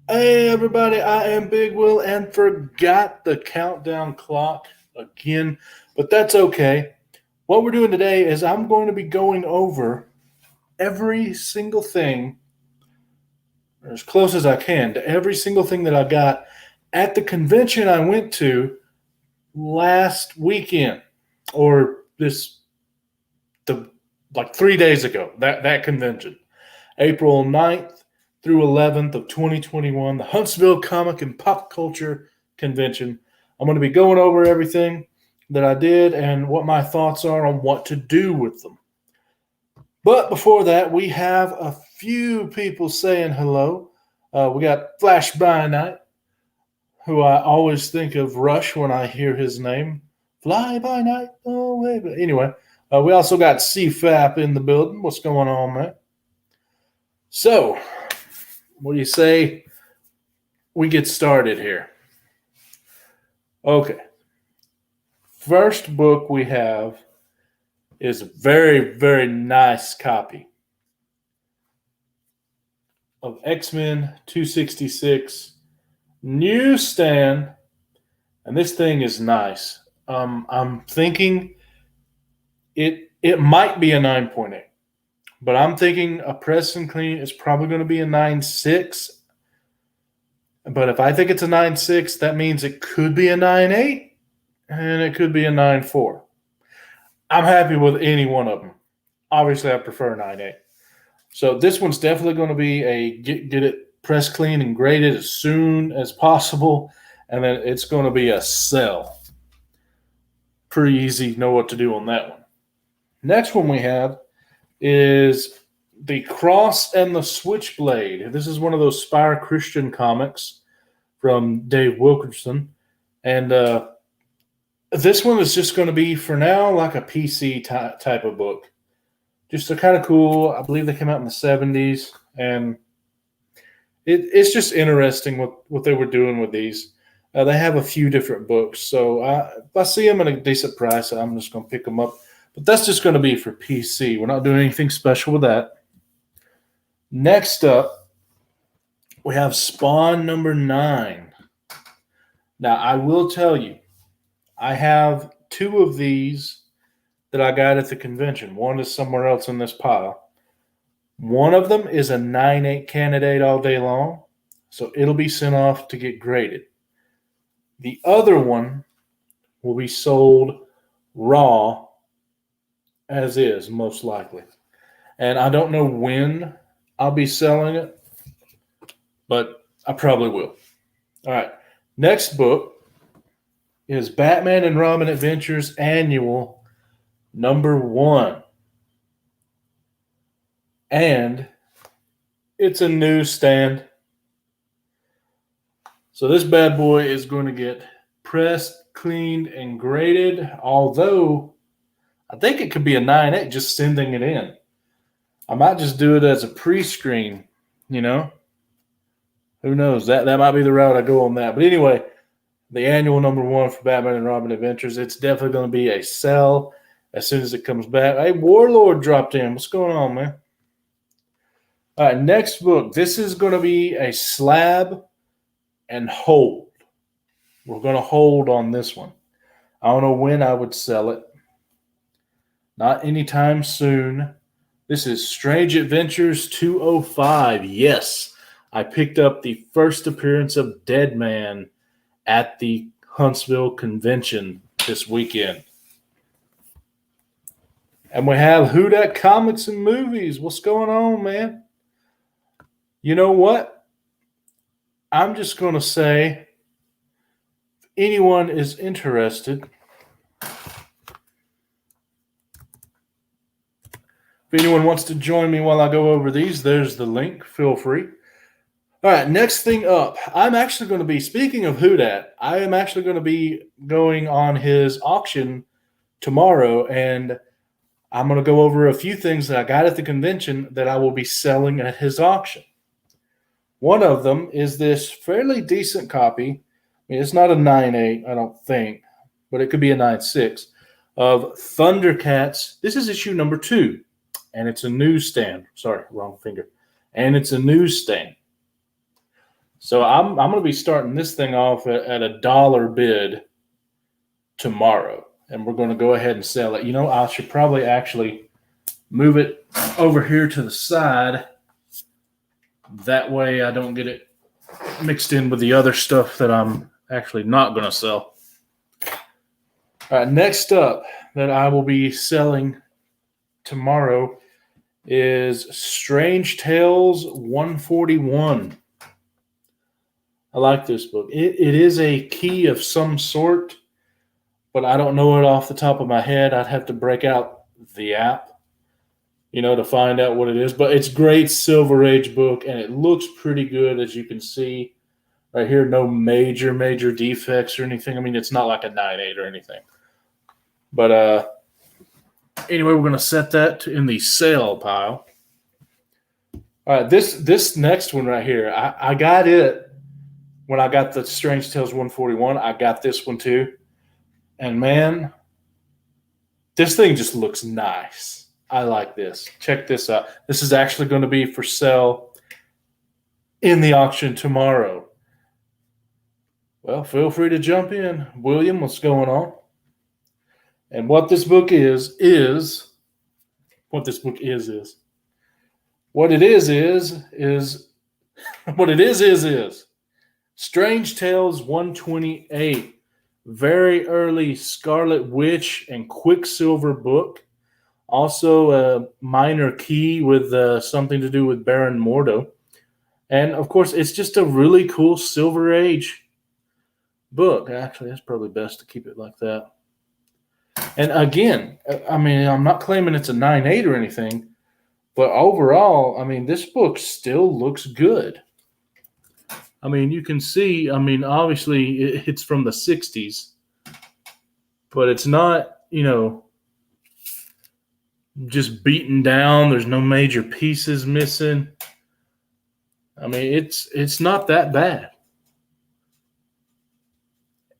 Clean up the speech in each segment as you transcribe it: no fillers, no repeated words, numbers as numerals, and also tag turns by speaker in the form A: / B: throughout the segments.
A: Hey everybody, I am Big Will and forgot the countdown clock again, but that's okay. What we're doing today is I'm going to be going over every single thing, or as close as I can, to every single thing that I got at the convention I went to last weekend, or this the like 3 days ago. That convention. April 9th through 11th of 2021, the Huntsville Comic and Pop Culture Convention. I'm going to be going over everything that I did and what my thoughts are on what to do with them. But before that, we have a few people saying hello. We got Flash By Night, who I always think of Rush when I hear his name. Fly by night, oh, but anyway, we also got CFAP in the building. What's going on, man? So, what do you say we get started here? Okay. First book we have is a very, very nice copy of X-Men 266 newsstand, and this thing is nice. I'm thinking it might be a 9.8, but I'm thinking a press and clean is probably going to be a 9.6. But if I think it's a 9.6, that means it could be a 9.8 and it could be a 9.4. I'm happy with any one of them. Obviously, I prefer 9.8. So this one's definitely going to be a get it press clean and graded as soon as possible, and then it's going to be a sell. Pretty easy, know what to do on that one. Next one we have is The Cross and the Switchblade. This is one of those Spire Christian comics from Dave Wilkerson, and this one is just going to be, for now, like a PC type of book. Just a kind of cool. I believe they came out in the 70s, and it's just interesting what they were doing with these. They have a few different books, so if I see them at a decent price, I'm just going to pick them up. But that's just going to be for PC. We're not doing anything special with that. Next up, we have Spawn number 9. Now, I will tell you, I have 2 of these that I got at the convention. One is somewhere else in this pile. One of them is a 9.8 candidate all day long, so it'll be sent off to get graded. The other one will be sold raw as is, most likely. And I don't know when I'll be selling it, but I probably will. All right. Next book is Batman and Robin Adventures Annual number 1. And it's a newsstand. So this bad boy is going to get pressed, cleaned, and graded, although I think it could be a 9.8 just sending it in. I might just do it as a pre-screen, you know? Who knows? That might be the route I go on that. But anyway, the annual number 1 for Batman and Robin Adventures, it's definitely going to be a sell as soon as it comes back. Hey, Warlord dropped in. What's going on, man? All right, next book. This is going to be a slab and hold. We're going to hold on this one. I don't know when I would sell it. Not anytime soon. This is Strange Adventures 205. Yes, I picked up the first appearance of Deadman at the Huntsville convention this weekend. And we have Who Dat Comics and Movies. What's going on, man? You know what? I'm just going to say, if anyone is interested, if anyone wants to join me while I go over these, there's the link. Feel free. All right, next thing up. I'm actually going to be, speaking of Who Dat, I am actually going to be going on his auction tomorrow, and I'm going to go over a few things that I got at the convention that I will be selling at his auction. One of them is this fairly decent copy. I mean, it's not a 9.8, I don't think, but it could be a 9.6, of Thundercats. This is issue number 2, and it's a newsstand. Sorry, wrong finger. And it's a newsstand. So I'm going to be starting this thing off at $1 bid tomorrow, and we're going to go ahead and sell it. I should probably actually move it over here to the side. That way I don't get it mixed in with the other stuff that I'm actually not going to sell. All right, next up that I will be selling tomorrow is Strange Tales 141. I like this book. It is a key of some sort, but I don't know it off the top of my head. I'd have to break out the app, to find out what it is. But it's a great Silver Age book, and it looks pretty good, as you can see right here. No major defects or anything. I mean, it's not like a 9.8 or anything. But anyway, we're going to set that in the sale pile. All right, this next one right here, I got it when I got the Strange Tales 141. I got this one too. And man, this thing just looks nice. I like this. Check this out. This is actually going to be for sale in the auction tomorrow. Well, feel free to jump in. William, what's going on? And what this book is what it is Strange Tales 128. Very early Scarlet Witch and Quicksilver book. Also a minor key with something to do with Baron Mordo. And of course, it's just a really cool Silver Age book. Actually, that's probably best to keep it like that. And again, I mean, I'm not claiming it's a 9.8 or anything, but overall, I mean, this book still looks good. I mean, you can see, I mean, obviously it's from the 60s, but it's not, just beaten down. There's no major pieces missing. I mean, it's not that bad.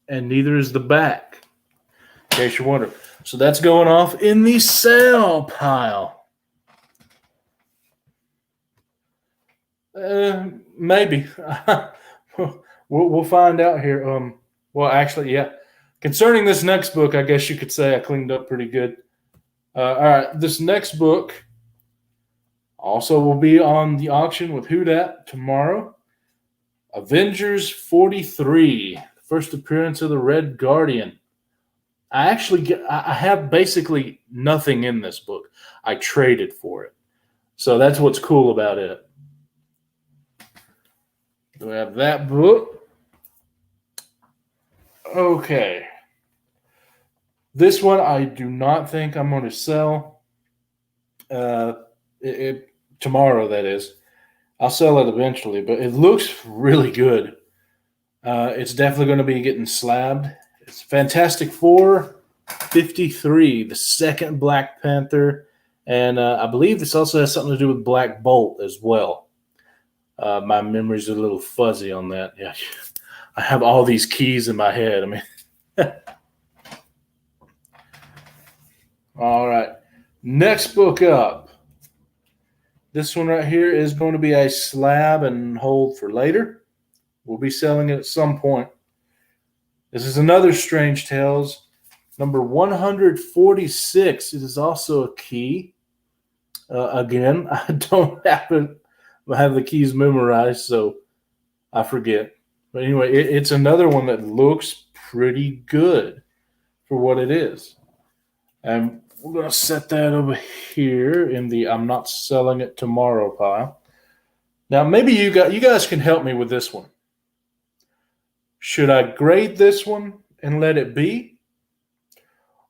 A: And neither is the back, in case you're wondering. So that's going off in the sale pile. Maybe. We'll find out here. Well, actually, yeah. Concerning this next book, I guess you could say I cleaned up pretty good. All right, this next book also will be on the auction with Who Dat tomorrow. Avengers 43, first appearance of the Red Guardian. I have basically nothing in this book. I traded for it. So that's what's cool about it. We have that book. Okay. This one I do not think I'm going to sell. Tomorrow, that is. I'll sell it eventually, but it looks really good. It's definitely going to be getting slabbed. It's Fantastic Four 53, the second Black Panther. And I believe this also has something to do with Black Bolt as well. My memory's a little fuzzy on that. Yeah, I have all these keys in my head. I mean, all right. Next book up. This one right here is going to be a slab and hold for later. We'll be selling it at some point. This is another Strange Tales, number 146. It is also a key. Again, I don't happen to have the keys memorized, so I forget. But anyway, it's another one that looks pretty good for what it is. And we're going to set that over here in the I'm not selling it tomorrow pile. Now, maybe you guys can help me with this one. Should I grade this one and let it be?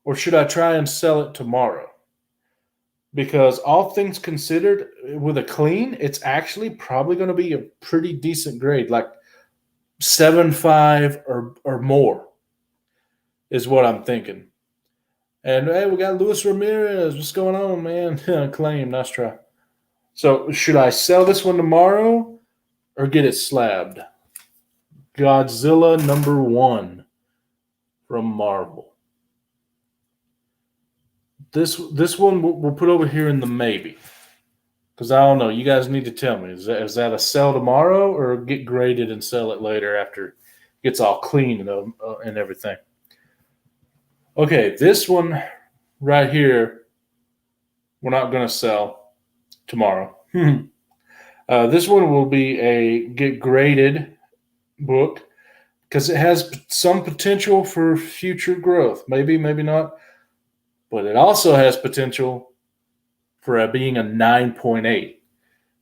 A: Or should I try and sell it tomorrow? Because all things considered, with a clean, it's actually probably going to be a pretty decent grade, like 7.5 or more is what I'm thinking. And hey, we got Luis Ramirez. What's going on, man? Claim, nice try. So should I sell this one tomorrow or get it slabbed? Godzilla #1 from Marvel. This one we'll put over here in the maybe. Because I don't know. You guys need to tell me. Is that a sell tomorrow or get graded and sell it later after it gets all clean and everything? Okay, this one right here, we're not going to sell tomorrow. This one will be a get graded book because it has some potential for future growth. Maybe, maybe not. But it also has potential for being a 9.8.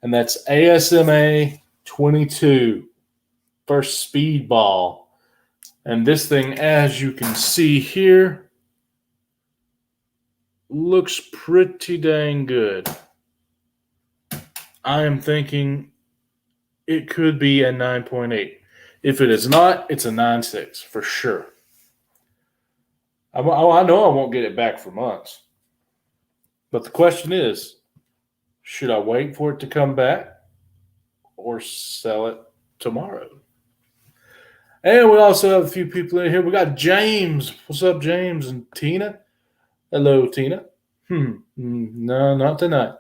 A: And that's ASMA 22, first Speedball. And this thing, as you can see here, looks pretty dang good. I am thinking it could be a 9.8. If it is not, it's a 9.6 for sure. I know I won't get it back for months. But the question is, should I wait for it to come back or sell it tomorrow? And we also have a few people in here. We got James. What's up, James? And Tina. Hello, Tina. No, not tonight.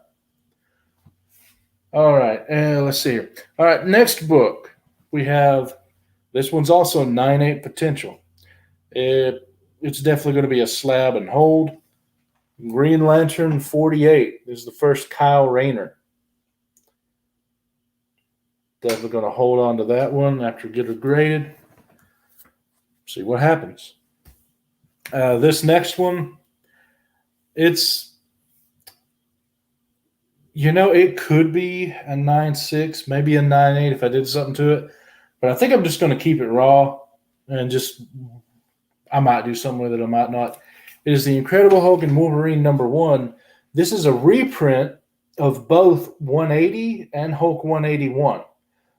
A: All right, and let's see here. All right, next book. We have, this one's also 9.8 potential. It's definitely going to be a slab and hold. Green Lantern 48 is the first Kyle Rayner. Definitely going to hold on to that one after get it graded. See what happens. This next one, it's, it could be a 9.6, maybe a 9.8 if I did something to it. But I think I'm just going to keep it raw and I might do something with it, I might not. It is the Incredible Hulk and Wolverine #1. This is a reprint of both 180 and Hulk 181.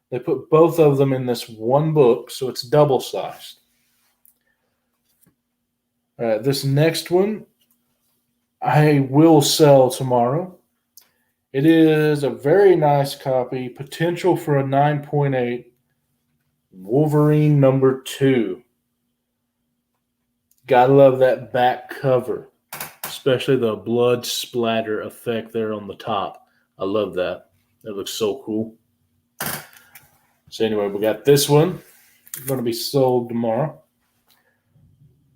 A: They put both of them in this one book, so it's double-sized. This next one, I will sell tomorrow. It is a very nice copy, potential for a 9.8, Wolverine #2. Gotta love that back cover, especially the blood splatter effect there on the top. I love that. That looks so cool. So anyway, we got this one. It's going to be sold tomorrow.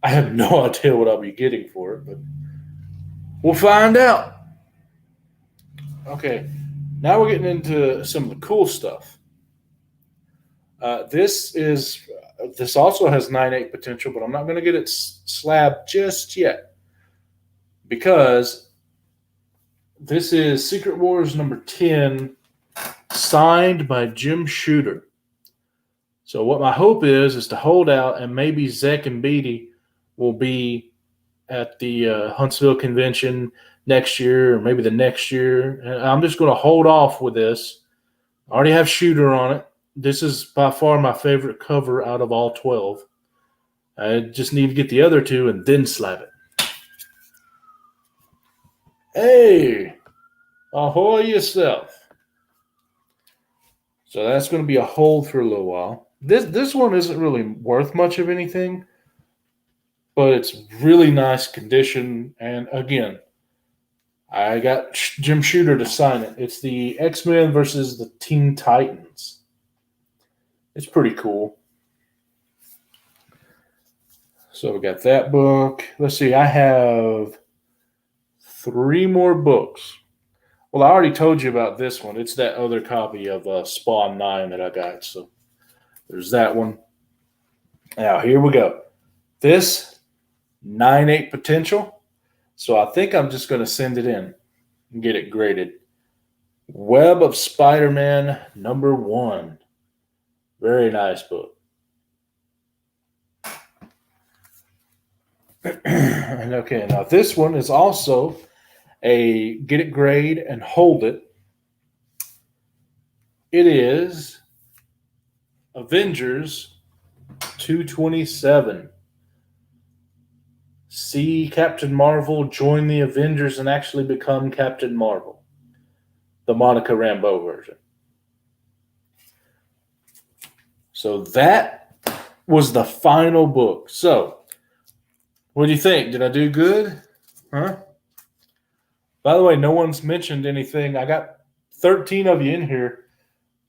A: I have no idea what I'll be getting for it, but we'll find out. Okay, now we're getting into some of the cool stuff. This also has 9.8 potential, but I'm not going to get it slabbed just yet because this is Secret Wars #10, signed by Jim Shooter. So what my hope is to hold out, and maybe Zek and Beatty will be at the Huntsville convention next year, or maybe the next year. And I'm just going to hold off with this. I already have Shooter on it. This is by far my favorite cover out of all 12. I just need to get the other two and then slab it. Hey, ahoy yourself. So that's going to be a hold for a little while. This one isn't really worth much of anything, but it's really nice condition. And again, I got Jim Shooter to sign it. It's the X-Men versus the Teen Titans. It's pretty cool. So we got that book. Let's see. I have 3 more books. Well, I already told you about this one. It's that other copy of Spawn 9 that I got. So there's that one. Now, here we go. This 9.8 potential. So I think I'm just going to send it in and get it graded. Web of Spider-Man #1. Very nice book. And okay, now this one is also a get it grade and hold it. It is Avengers 227. See Captain Marvel join the Avengers and actually become Captain Marvel. The Monica Rambeau version. So that was the final book. So, what do you think? Did I do good? Huh? By the way, no one's mentioned anything. I got 13 of you in here.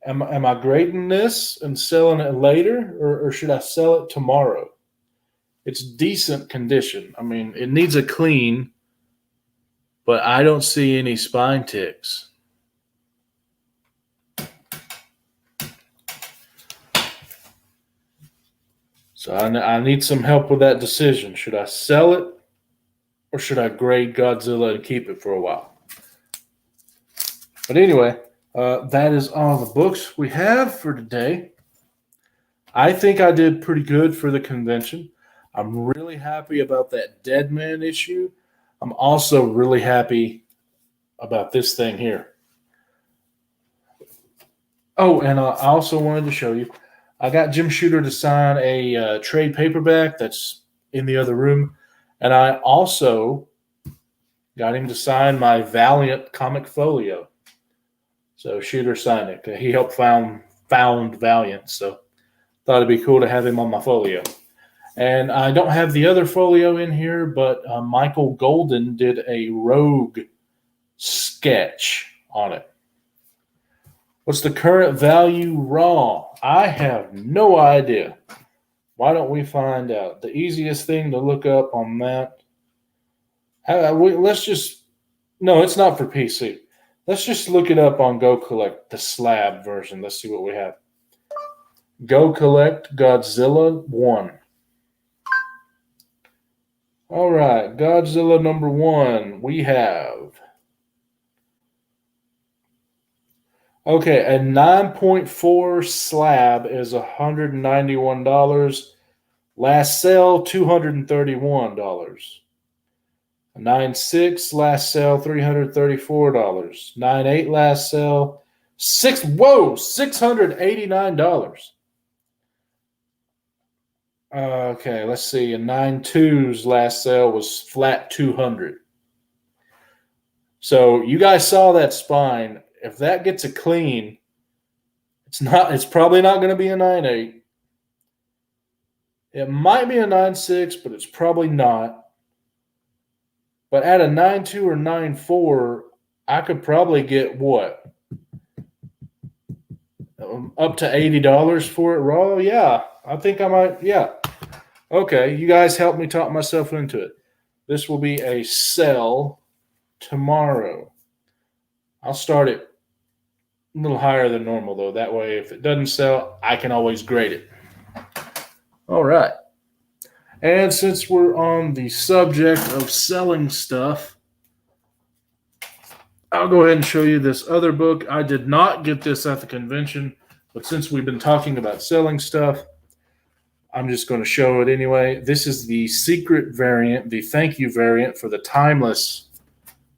A: Am I grading this and selling it later, or should I sell it tomorrow? It's decent condition. I mean, it needs a clean, but I don't see any spine ticks. So I need some help with that decision. Should I sell it, or should I grade Godzilla and keep it for a while? But anyway, that is all the books we have for today. I think I did pretty good for the convention. I'm really happy about that Dead Man issue. I'm also really happy about this thing here. Oh, and I also wanted to show you, I got Jim Shooter to sign a trade paperback that's in the other room. And I also got him to sign my Valiant comic folio. So Shooter signed it. He helped found Valiant. So thought it'd be cool to have him on my folio. And I don't have the other folio in here, but Michael Golden did a Rogue sketch on it. What's the current value raw? I have no idea. Why don't we find out? The easiest thing to look up on that. Let's just, no, it's not for PC. Let's just look it up on Go Collect, the slab version. Let's see what we have. Go Collect Godzilla 1. All right, Godzilla number 1. We have. Okay, a 9.4 slab is $191. Last sale, $231. A 9.6 last sale, $334. 9.8 last sale, $689. Okay, let's see. A 9.2's last sale was flat $200. So you guys saw that spine. If that gets a clean, it's probably not going to be a 9.8. It might be a 9.6, but it's probably not. But at a 9.2 or 9.4, I could probably get what? Up to $80 for it raw? Yeah, I think I might. Yeah. Okay, you guys helped me talk myself into it. This will be a sell tomorrow. I'll start it a little higher than normal, though. That way, if it doesn't sell, I can always grade it. All right. And since we're on the subject of selling stuff, I'll go ahead and show you this other book. I did not get this at the convention, but since we've been talking about selling stuff, I'm just going to show it anyway. This is the secret variant, the thank you variant for the Timeless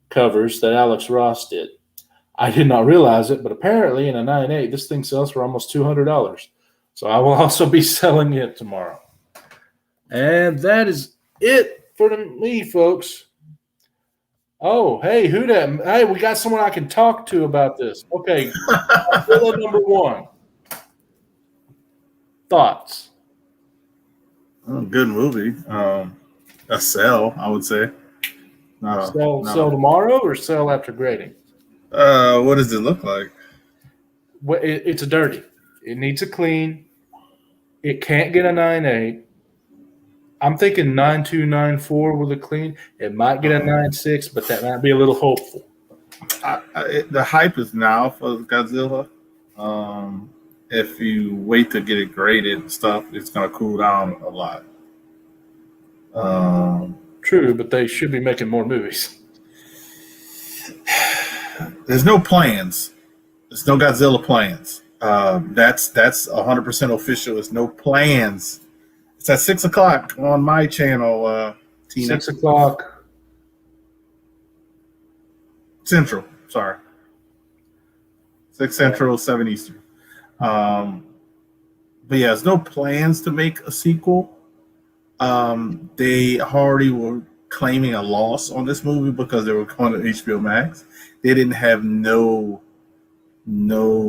A: covers that Alex Ross did. I did not realize it, but apparently in a 9.8, this thing sells for almost $200. So I will also be selling it tomorrow. And that is it for me, folks. Oh, hey, who that? Hey, we got someone I can talk to about this. Okay, Godzilla number 1. Thoughts?
B: Good movie. A sell, I would say.
A: Sell tomorrow or sell after grading?
B: What does it look like?
A: Well, it's a dirty. It needs a clean. It can't get a 9.8. I'm thinking 9.2, 9.4 with a clean. It might get a 9.6, but that might be a little hopeful.
B: The hype is now for Godzilla. If you wait to get it graded and stuff, it's going to cool down a lot.
A: True, but they should be making more movies.
B: There's no plans. There's no Godzilla plans. That's 100% official. There's no plans. It's at 6 o'clock on my channel, Tina.
A: 6 o'clock.
B: Central, sorry. 6 Central, 7 Eastern. But yeah, there's no plans to make a sequel. They already were claiming a loss on this movie because they were going to HBO Max. They didn't have no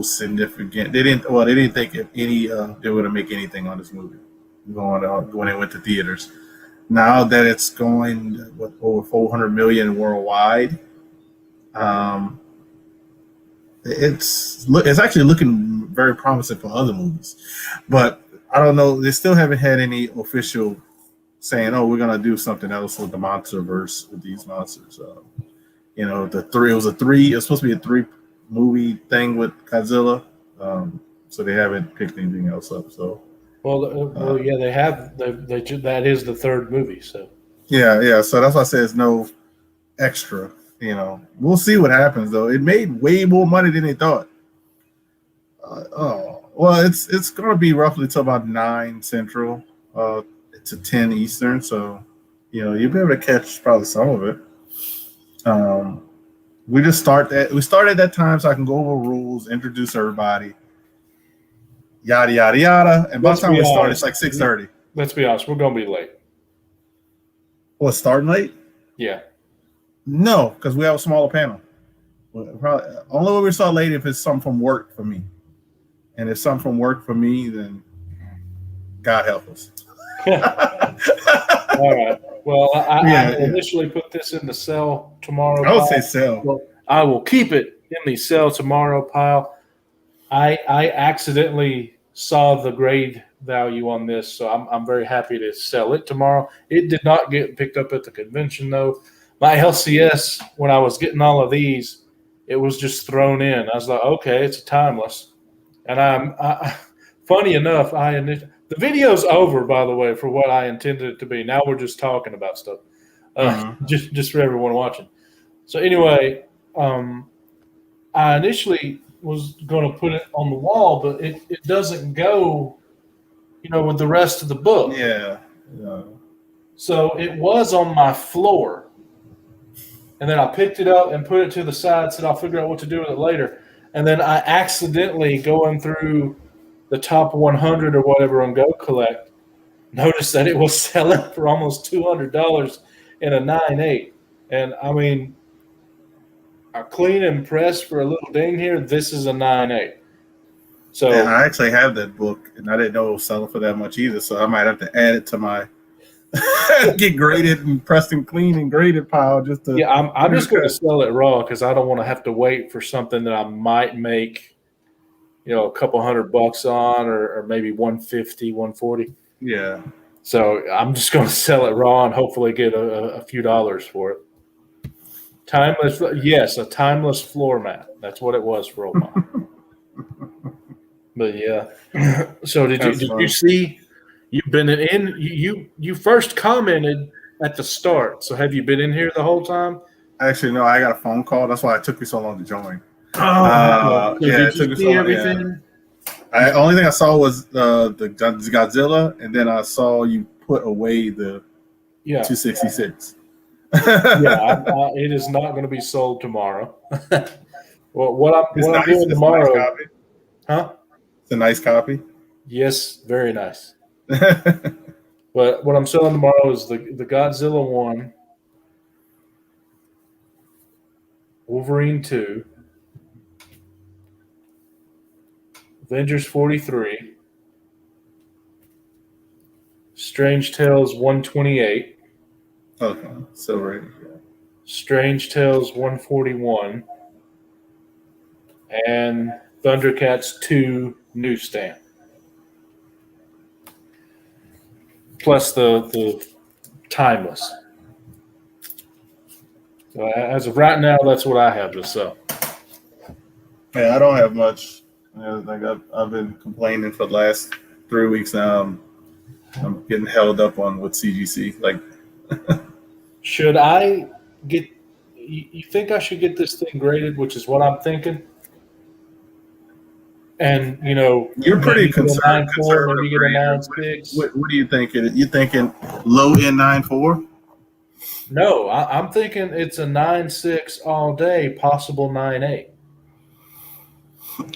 B: significant. They didn't think if any they were going to make anything on this movie going out when it went to theaters. Now that it's going over 400 million worldwide, it's actually looking very promising for other movies, but I don't know. They still haven't had any official saying, "Oh, we're gonna do something else with the MonsterVerse with these monsters." The three. It was a three. It was supposed to be a three movie thing with Godzilla. So they haven't picked anything else up. So
A: yeah, they have. That is the third movie. So
B: yeah. So that's why I said it's no extra. We'll see what happens though. It made way more money than they thought. Well, it's gonna be roughly till about 9 Central, to 10 Eastern. So you'll be able to catch probably some of it. We start at that time so I can go over rules, introduce everybody, yada yada yada. And by the time we start, it's like 6:30.
A: Let's be honest, we're gonna be late.
B: Well, starting late?
A: Yeah.
B: No, because we have a smaller panel. Probably only when we start late if it's something from work for me. And if something from work for me, then God help us.
A: All right. Well, I initially put this in the sell tomorrow.
B: I would say sell.
A: Well, I will keep it in the sell tomorrow pile. I accidentally saw the grade value on this, so I'm very happy to sell it tomorrow. It did not get picked up at the convention though. My LCS, when I was getting all of these, it was just thrown in. I was like, okay, it's a timeless. And funny enough, the video's over, by the way, for what I intended it to be. Now we're just talking about stuff, just for everyone watching. So anyway, I initially was going to put it on the wall, but it doesn't go, with the rest of the book.
B: Yeah.
A: So it was on my floor. And then I picked it up and put it to the side, said I'll figure out what to do with it later. And then I accidentally, going through the top 100 or whatever on Go Collect, noticed that it was selling for almost $200 in a 9.8. And I mean, a clean and pressed for a little ding here, this is a 9.8. So
B: I actually have that book, and I didn't know it was selling for that much either. So I might have to add it to my get graded and pressed and clean and graded pile just to.
A: Yeah, I'm just going to sell it raw because I don't want to have to wait for something that I might make, a couple $100 on, or maybe 150, 140.
B: Yeah.
A: So I'm just going to sell it raw and hopefully get a few dollars for it. Timeless, yes, a timeless floor mat. That's what it was for a while. But yeah. So did you see? You've been in. You first commented at the start. So have you been in here the whole time?
B: Actually, no. I got a phone call. That's why it took me so long to join.
A: So
B: yeah,
A: did you see everything?
B: Yeah. Only thing I saw was the Godzilla, and then I saw you put away the 266.
A: It is not going to be sold tomorrow. Well, what I'm doing tomorrow?
B: Nice copy.
A: Huh?
B: It's a nice copy.
A: Yes, very nice. But what I'm selling tomorrow is the Godzilla 1, Wolverine 2, Avengers 43, Strange Tales 128.
B: Okay, so right.
A: Strange Tales 141, and Thundercats 2 newsstand. Plus the timeless. So as of right now, that's what I have to sell.
B: Yeah, I don't have much. Like I've been complaining for the last 3 weeks now. I'm getting held up on with CGC. Like,
A: should I get? You think I should get this thing graded, which is what I'm thinking. And
B: you're pretty conservative.
A: Maybe get a 9.6.
B: What do you think? You thinking low end 9.4?
A: No, I'm thinking it's a 9.6 all day, possible 9.8.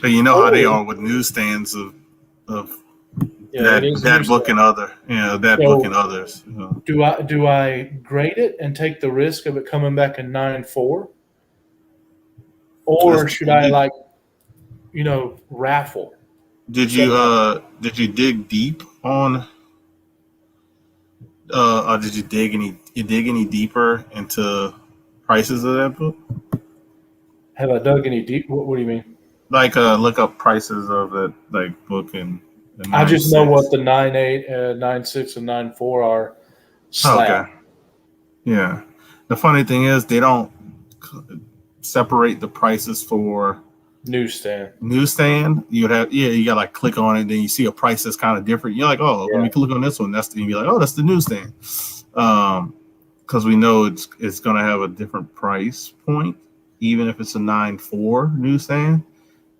B: You know how they are with newsstands of that book and other, book and others.
A: Do I grade it and take the risk of it coming back in 9.4, or should I raffle?
B: Did you dig deep on? Or did you dig any deeper into prices of that book?
A: Have I dug any deep? What do you mean?
B: Like look up prices of the like book and the
A: I
B: nine
A: just know what
B: six.
A: the 9.8, 9.6, and 9.4 are. Slab
B: Okay. Yeah. The funny thing is they don't separate the prices for
A: newsstand.
B: newsstand. You'd have you got like click on it, then you see a price that's kind of different. You're like, oh, let
A: Yeah.
B: me click on this one. That's the, and you're like, oh, that's the newsstand. Because we know it's gonna have a different price point, even if it's a 9.4 newsstand.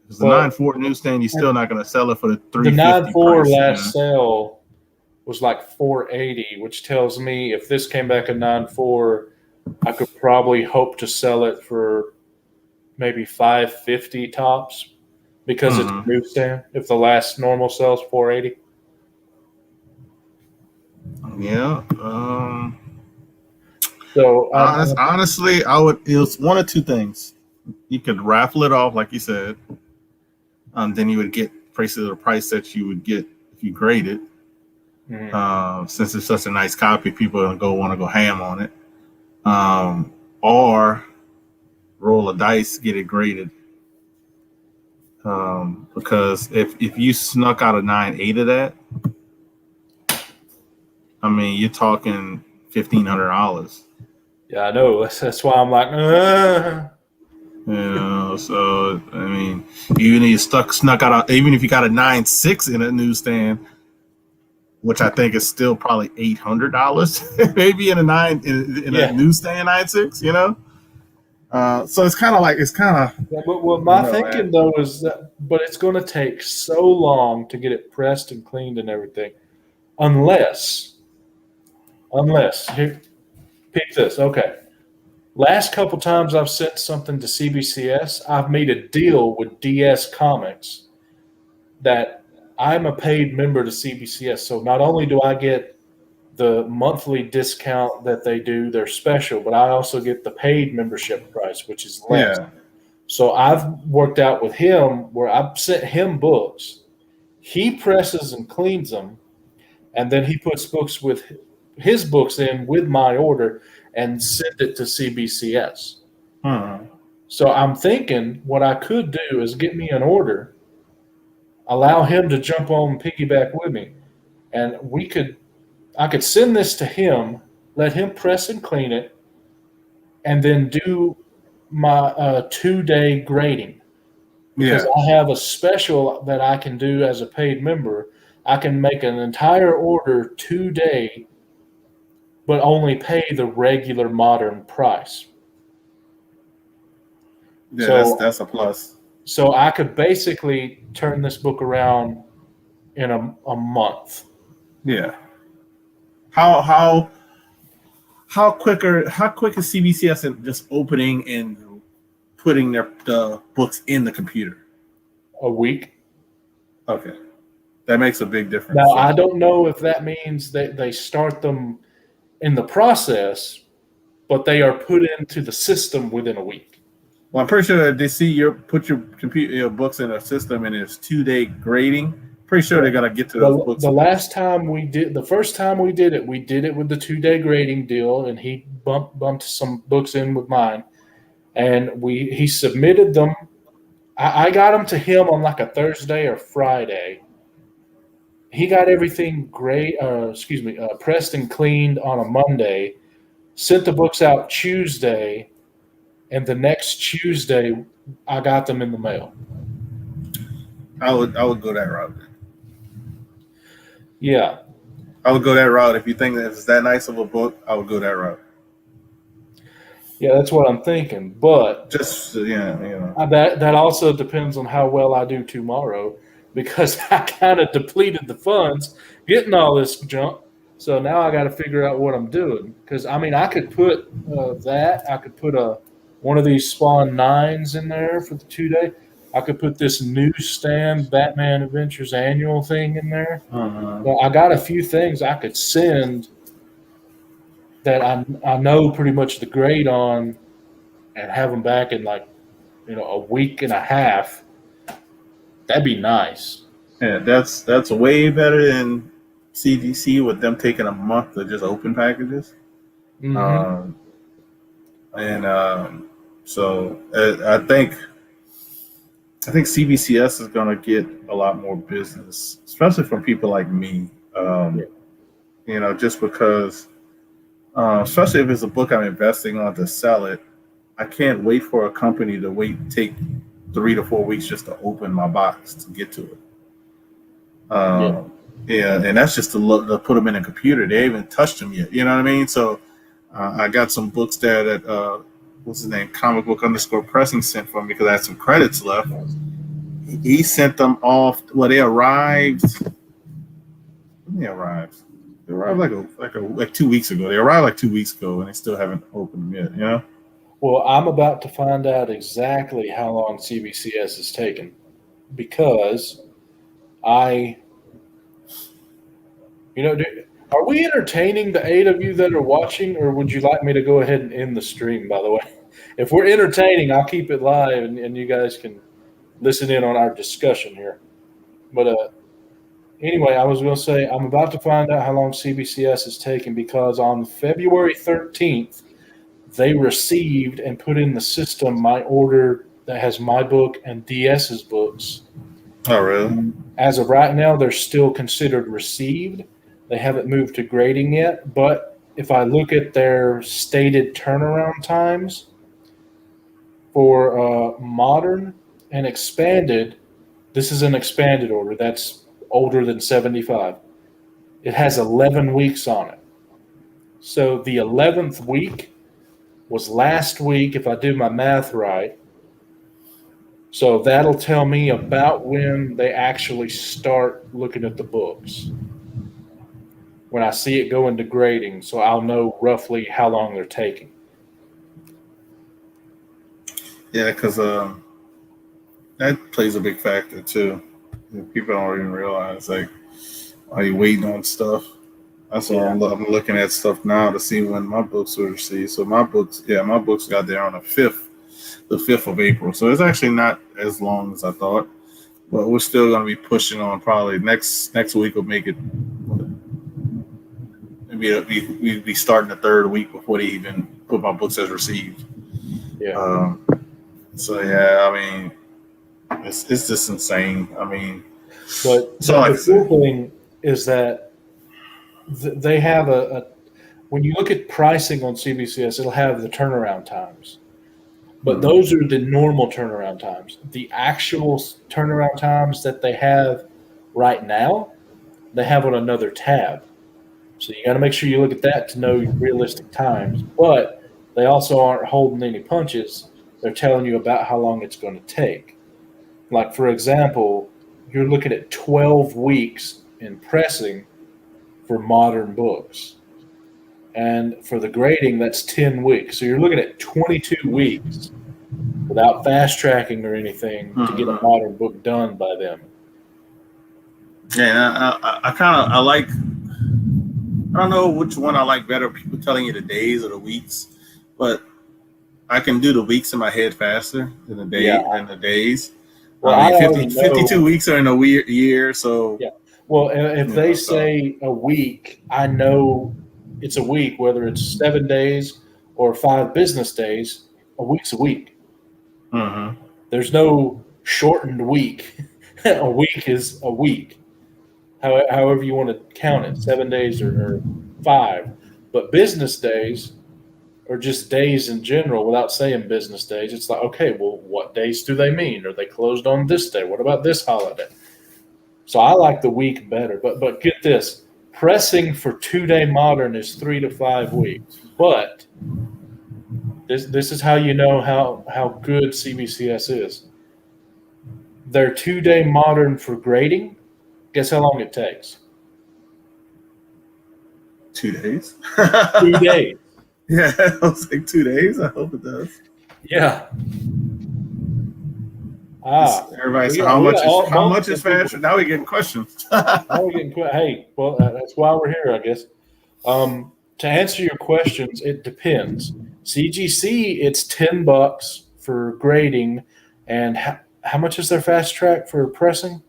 B: Because the
A: But
B: 9.4 newsstand, you're still not gonna sell it for the
A: the
B: 350
A: 9.4
B: price. You know?
A: last sale was like 480, which tells me if this came back at 9.4, I could probably hope to sell it for maybe 550 tops because it's a
B: Mm-hmm.
A: newsstand. If the last normal sells 480,
B: Yeah.
A: so
B: Honestly, I would. It was one of two things. You could raffle it off, like you said. Then you would get prices of the price that you would get if you grade it.
A: mhm.
B: Since it's such a nice copy, people are gonna want to go ham on it. Or roll a dice, get it graded. Because if you snuck out a 9.8 of that, I mean, you're talking $1,500.
A: Yeah, I know. That's why I'm like,
B: You know, so I mean, even if you snuck out, even if you got a 9.6 in a newsstand, which I think is still probably $800, maybe in a in a
A: yeah.
B: newsstand 9.6. You know, so it's kind of like
A: Yeah, but what
B: I don't
A: my
B: know, man.
A: thinking though is that, but it's going to take so long to get it pressed and cleaned and everything, unless, here, pick this. Okay, last couple times I've sent something to CBCS, I've made a deal with DS Comics that I'm a paid member to CBCS. So not only do I get the monthly discount that they do, their special, but I also get the paid membership price, which is less.
B: Yeah,
A: So I've worked out with him where I've sent him books. He presses and cleans them, and then he puts books with his books in with my order and send it to CBCS.
B: hmm.
A: So I'm thinking what I could do is get me an order, allow him to jump on piggyback with me, and I could send this to him, let him press and clean it, and then do my 2-day grading because
B: Yeah,
A: I have a special that I can do as a paid member. I can make an entire order 2-day, but only pay the regular modern price.
B: yeah.
A: So,
B: That's a plus.
A: so I could basically turn this book around in a month.
B: Yeah. How how how quick is CBCS in just opening and putting the books in the computer?
A: A week.
B: Okay, that makes a big difference.
A: Now, I
B: So
A: don't know if that means that they start them in the process, but they are put into the system within a week.
B: well, I'm pretty sure that they see your put your computer your books in a system and it's 2-day grading. Pretty sure
A: Yeah.
B: they're gonna get to those
A: The
B: books.
A: last time the first time we did it with the 2-day grading deal, and he bumped some books in with mine, and he submitted them. I got them to him on like a Thursday or Friday. He got everything great, pressed and cleaned on a Monday. Sent the books out Tuesday, and the next Tuesday, I got them in the mail.
B: I would go that route.
A: Yeah,
B: I would go that route if you think that it's that nice of a book. I would go that route.
A: yeah, that's what I'm thinking. But
B: Just yeah, you know.
A: that also depends on how well I do tomorrow, because I kind of depleted the funds getting all this junk. So now I got to figure out what I'm doing. Because I mean, I could put I could put a one of these Spawn nines in there for the 2-day. I could put this newsstand Batman Adventures annual thing in there.
B: Uh-huh.
A: Well, I got a few things I could send that I know pretty much the grade on, and have them back in like a week and a half. That'd be nice.
B: Yeah, that's way better than CDC with them taking a month to just open packages.
A: Mm-hmm.
B: Um, and so I think I think CBCS is going to get a lot more business, especially from people like me.
A: Yeah.
B: Just because, especially if it's a book I'm investing on to sell it, I can't wait for a company to take 3 to 4 weeks just to open my box to get to it.
A: Yeah.
B: Yeah, and that's just to put them in a computer. They haven't touched them yet. You know what I mean? So I got some books there that what's his name, comic book underscore pressing sent for me because I had some credits left. He sent them off. Well, they arrived. When they arrived? They arrived like 2 weeks ago. They arrived like 2 weeks ago, and they still haven't opened them yet. You know?
A: Well, I'm about to find out exactly how long CBCS is taking because I, are we entertaining the 8 of you that are watching, or would you like me to go ahead and end the stream, by the way? If we're entertaining, I'll keep it live and you guys can listen in on our discussion here. But anyway, I was going to say I'm about to find out how long CBCS is taking because on February 13th, they received and put in the system my order that has my book and DS's books.
B: Oh, really?
A: As of right now, they're still considered received. They haven't moved to grading yet. But if I look at their stated turnaround times for modern and expanded, this is an expanded order. That's older than 75. It has 11 weeks on it. So the 11th week was last week, if I do my math right. So that'll tell me about when they actually start looking at the books. When I see it go into grading, so I'll know roughly how long they're taking.
B: Yeah, because that plays a big factor too. People don't even realize, like, are you waiting on stuff? That's why I'm looking at stuff now to see when my books were received. So my books got there on the 5th of April. So it's actually not as long as I thought, but we're still going to be pushing on. Probably next week will make it. Maybe we'll be starting the 3rd week before they even put my books as received.
A: Yeah.
B: So yeah, I mean, it's just insane. I mean,
A: but the cool thing is that they have when you look at pricing on CBCS, it'll have the turnaround times. But those are the normal turnaround times. The actual turnaround times that they have right now, they have on another tab. So you got to make sure you look at that to know realistic times. But they also aren't holding any punches. They're telling you about how long it's going to take. Like, for example, you're looking at 12 weeks in pressing for modern books. And for the grading, that's 10 weeks. So you're looking at 22 weeks without fast tracking or anything to get a modern book done by them.
B: Yeah, I like. I don't know which one I like better. People telling you the days or the weeks, but I can do the weeks in my head faster than the days.
A: Well,
B: I mean, 52 weeks are in a weird year, so
A: yeah. Well, if they say a week, I know it's a week, whether it's 7 days or 5 business days. A week's a week.
B: Mm-hmm.
A: There's no shortened week. A week is a week. However you want to count it, 7 days or 5. But business days are just days in general without saying business days. It's like, okay, well, what days do they mean? Are they closed on this day? What about this holiday? So I like the week better. But get this, pressing for 2-day modern is 3 to 5 weeks. But this is how you know how good CBCS is. Their 2-day modern for grading, guess how long it takes?
B: 2 days.
A: 2 days.
B: Yeah, I was like 2 days. I hope it does.
A: Yeah.
B: Everybody's how much is fast? Now we're getting questions.
A: Hey, well, that's why we're here, I guess. To answer your questions, it depends. CGC, it's $10 for grading, and how much is their fast track for pressing?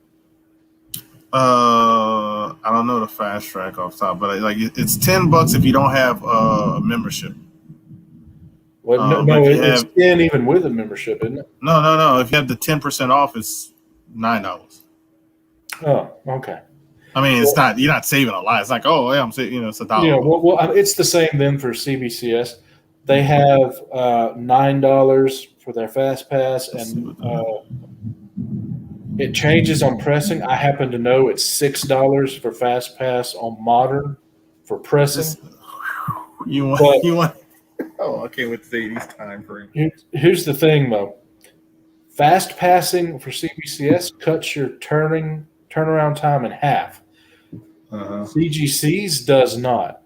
B: I don't know the fast track off top, but like it's $10 if you don't have a membership.
A: Well,
B: But if you
A: it's
B: have
A: 10 even with a membership, isn't it?
B: no, if you have the 10% off, it's $9.
A: Oh, okay.
B: I mean, it's
A: Well,
B: not you're not saving a lot. It's like, oh yeah, I'm saving, it's $1 off.
A: it's the same then for CBCS. They have $9 for their fast pass,
B: Let's see
A: and
B: what the
A: it changes on pressing. I happen to know it's $6 for fast pass on modern for pressing.
B: this you want
A: But
B: you want. Oh, I can't wait to say these time frames.
A: here's the thing, though. Fast passing for CBCS cuts your turnaround time in half. CGC's does not.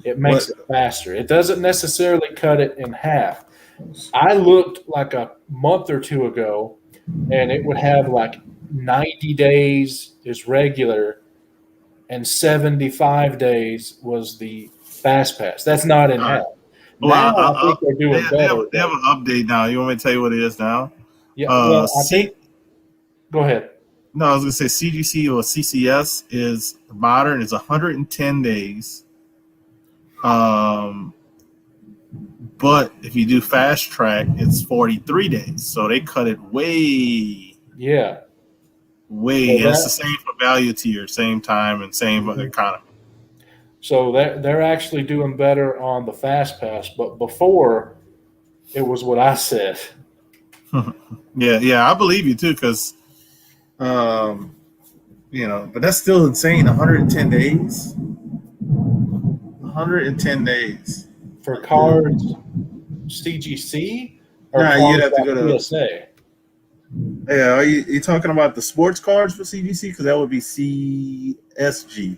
A: It makes it faster. It doesn't necessarily cut it in half. I looked like a month or two ago, and it would have like 90 days is regular, and 75 days was the fast pass. That's not in half.
B: Well,
A: Now I think they're doing better.
B: They have an update now. You want me to tell you what it is now?
A: Yeah. Well, I think. Go ahead.
B: No, I was going to say CGC or CCS is modern. It's 110 days. But if you do fast track, it's 43 days. So they cut it way.
A: Yeah.
B: Way. And it's the same for value tier, same time and same economy.
A: So they're actually doing better on the fast pass, but before it was what I said.
B: Yeah, I believe you too, because but that's still insane. 110 days. 110 days
A: for cards. CGC? Or
B: you'd have to go to
A: PSA.
B: Yeah, are you talking about the sports cards for CGC? Because that would be CSG.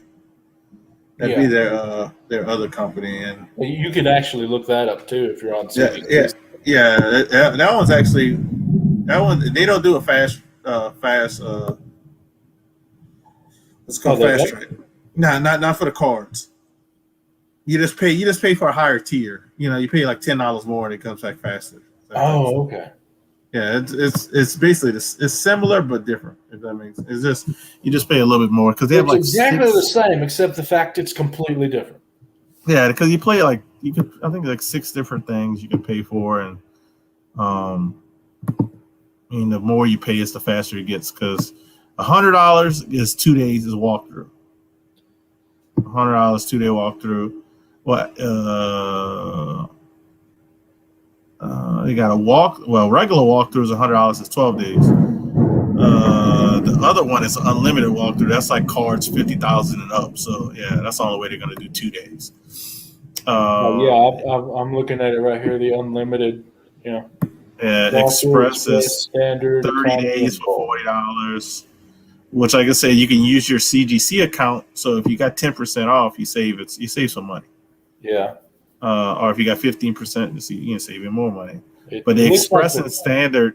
B: That'd be their other company, and
A: you could actually look that up too if you're on CGC.
B: That one's actually they don't do a fast. Let's go fast track. No, not for the cards. You just pay for a higher tier. You pay like $10 more and it comes back faster.
A: Oh, okay.
B: Yeah, it's basically it's similar but different. If that makes sense. It's just you just pay a little bit more because they have like
A: exactly the same except the fact it's completely different.
B: Yeah, because you play I think like 6 different things you can pay for, and the more you pay, it's the faster it gets. Because $100 is 2 days is walkthrough. $100 2-day walkthrough. What? You got regular walkthrough is $100 is 12 days. The other one is unlimited walkthrough. That's like cards 50,000 and up. So yeah, that's the only way they're gonna do 2 days.
A: I'm looking at it right here. The unlimited,
B: Yeah, Express is
A: standard
B: 30 days for $40. Which, like I say, you can use your CGC account. So if you got 10% off, you save some money.
A: Yeah.
B: Or if you got 15%, you can save even more money. But the Express and Standard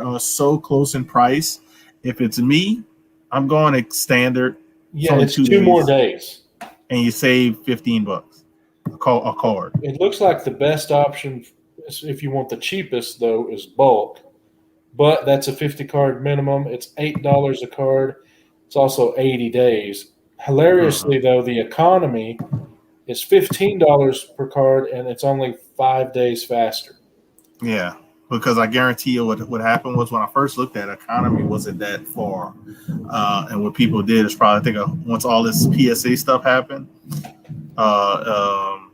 B: are so close in price. If it's me, I'm going standard.
A: Yeah, it's 2 more days,
B: and you save $15 a card.
A: It looks like the best option, if you want the cheapest though, is bulk, but that's a 50 card minimum. It's $8 a card. It's also 80 days. Hilariously though, the economy is $15 per card, and it's only 5 days faster.
B: Yeah, because I guarantee you what happened was when I first looked at it, economy wasn't that far. And what people did is probably once all this PSA stuff happened.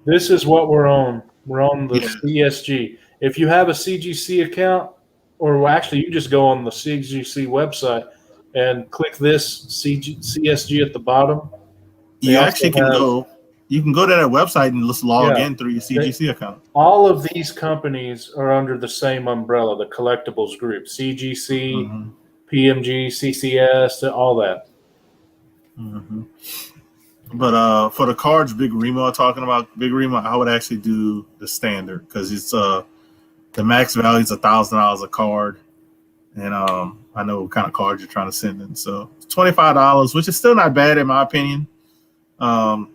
A: This is what we're on. We're on the CSG. If you have a CGC account, or actually you just go on the CGC website and click this CSG at the bottom.
B: You actually can go. You can go to that website and just log in through your CGC account.
A: All of these companies are under the same umbrella, the collectibles group, CGC, PMG, CCS, all that.
B: Mm-hmm. But for the cards, Big Remo talking about, Big Remo, I would actually do the standard because it's the max value is $1,000 a card, and I know what kind of cards you're trying to send in. So it's $25, which is still not bad in my opinion. I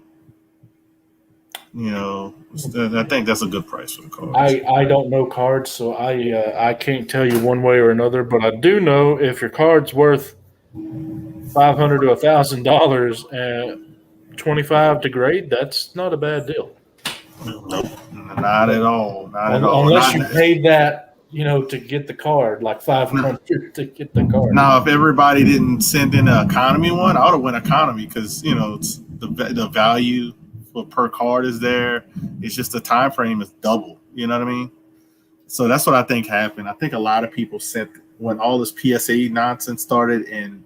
B: think that's a good price for the cards.
A: I don't know cards, so I can't tell you one way or another. But I do know if your card's worth $500 to $1,000 and $25 to grade, that's not a bad deal.
B: Nope, not at all. Not at all.
A: Unless you paid that, to get the card, like $500 to get the card.
B: Now, if everybody didn't send in an economy one, I would have went economy because it's the value per card is there. It's just the time frame is double. You know what I mean? So that's what I think happened. I think a lot of people sent when all this PSA nonsense started and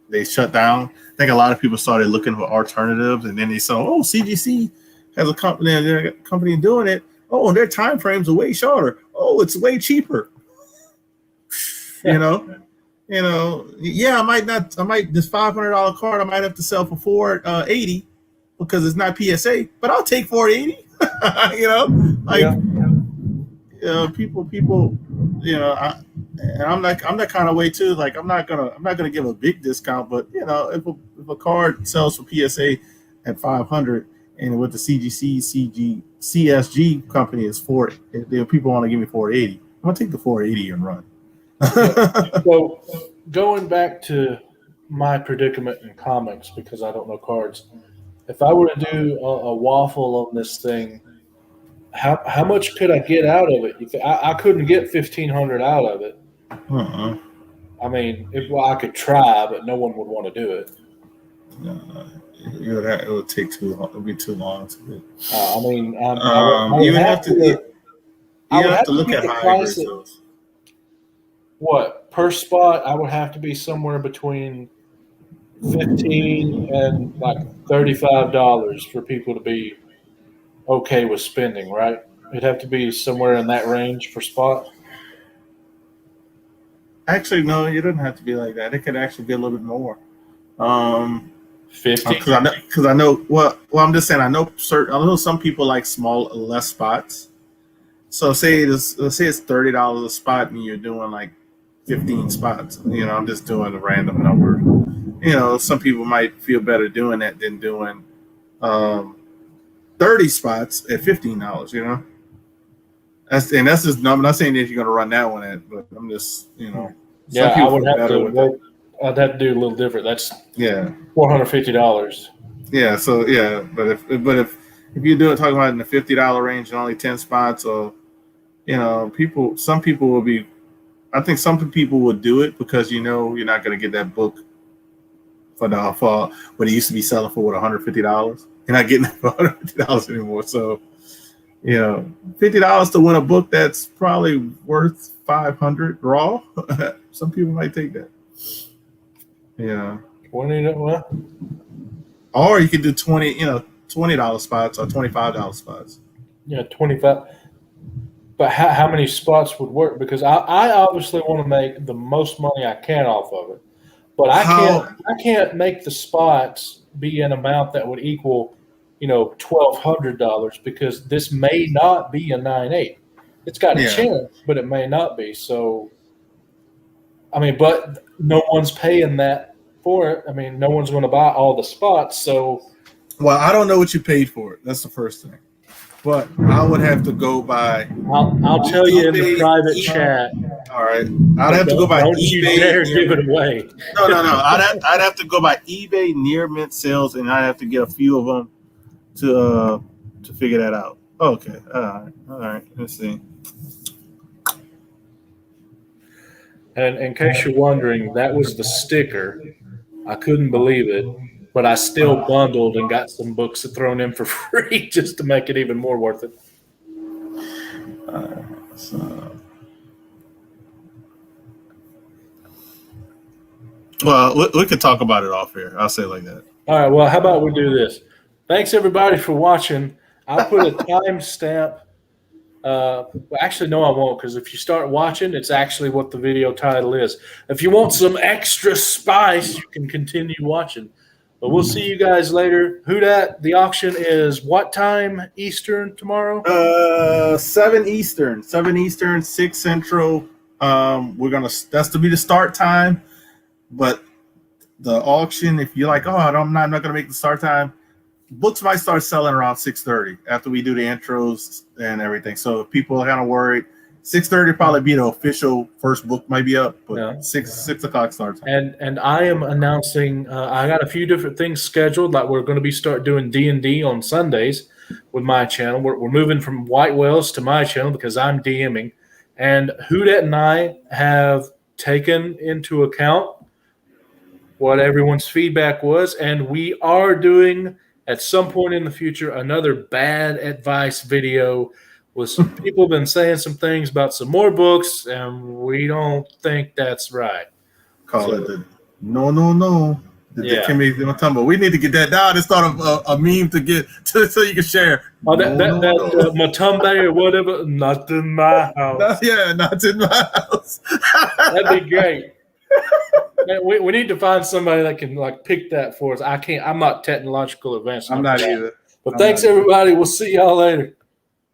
B: they shut down. I think a lot of people started looking for alternatives, and then they saw, oh, CGC has a company doing it. Oh, and their time frames are way shorter. Oh, it's way cheaper. Yeah, I might this $500 card I might have to sell for $480 because it's not PSA, but I'll take $480. People. I'm that kind of way too. Like I'm not gonna give a big discount, but if a card sells for PSA at $500 and with the CSG company is $4, people want to give me $480. I'm gonna take the $480 and run.
A: So going back to my predicament in comics, because I don't know cards, if I were to do a waffle on this thing, how much could I get out of it? I couldn't get $1,500 out of it.
B: Uh-uh.
A: I mean, I could try, but no one would want to do it.
B: No, it would take too long. It would be too long to do. You would have to look at higher those.
A: What per spot? I would have to be somewhere between $15 and like $35 for people to be okay with spending, right? It'd have to be somewhere in that range for spot.
B: Actually, no, you don't have to be like that. It could actually be a little bit more.
A: 50?
B: Because I know. Well, I'm just saying. I know some people like less spots. So say it's $30 a spot, and you're doing like 15 spots. I'm just doing a random number. Some people might feel better doing that than doing 30 spots at $15. That's just. I'm not saying that you're going to run that one at, but I'm just
A: Yeah, I would have to. I'd have to do a little different. That's $450.
B: Yeah. So but if you do it talking about in the $50 range and only 10 spots, or some people will be. I think some people will do it because you're not going to get that book for what it used to be selling for $150. You're not getting it for $150 anymore. So $50 to win a book that's probably worth $500 raw. Some people might take that.
A: Well,
B: or you could do $20 spots or $25 spots.
A: Yeah, 25. But how many spots would work? Because I obviously want to make the most money I can off of it, but I can't make the spots be an amount that would equal $1,200 because this may not be a 9.8. It's got a chance, but it may not be. So, but no one's paying that for it. No one's going to buy all the spots. So,
B: well, I don't know what you paid for it. That's the first thing. But I would have to go by.
A: I'll tell you in the private chat.
B: All right, I'd have to go by
A: don't
B: eBay.
A: You dare give it away.
B: No. I'd have to go by eBay near mint sales, and I'd have to get a few of them to figure that out. Okay, all right. Let's see.
A: And in case you're wondering, that was the sticker. I couldn't believe it. But I still bundled and got some books thrown in for free just to make it even more worth it.
B: Well, we could talk about it off here. I'll say it like that.
A: All right. Well, how about we do this? Thanks, everybody, for watching. I'll put a timestamp. Actually, no, I won't, because if you start watching, it's actually what the video title is. If you want some extra spice, you can continue watching. But we'll see you guys later. The auction is what time Eastern tomorrow?
B: 7 Eastern, 6 Central. That's to be the start time. But the auction, if you're like, I'm not gonna make the start time, books might start selling around 6:30 after we do the intros and everything. So if people are kind of worried, 6:30 probably be the official first book might be up, but 6 o'clock starts.
A: And I am announcing I got a few different things scheduled. Like we're going to be start doing D&D on Sundays, with my channel. We're moving from White Whales to my channel because I'm DMing. And Houdet and I have taken into account what everyone's feedback was, and we are doing at some point in the future another bad advice video with some people been saying some things about some more books, and we don't think that's right.
B: Call it the no.
A: Yeah.
B: We need to get that down and start a meme to get so you can share.
A: Oh, that Matumbe or whatever, not in my house.
B: Not in my house.
A: That'd be great. Man, we need to find somebody that can like pick that for us. I'm not technological advanced.
C: I'm not either.
A: But thanks everybody. We'll see y'all later.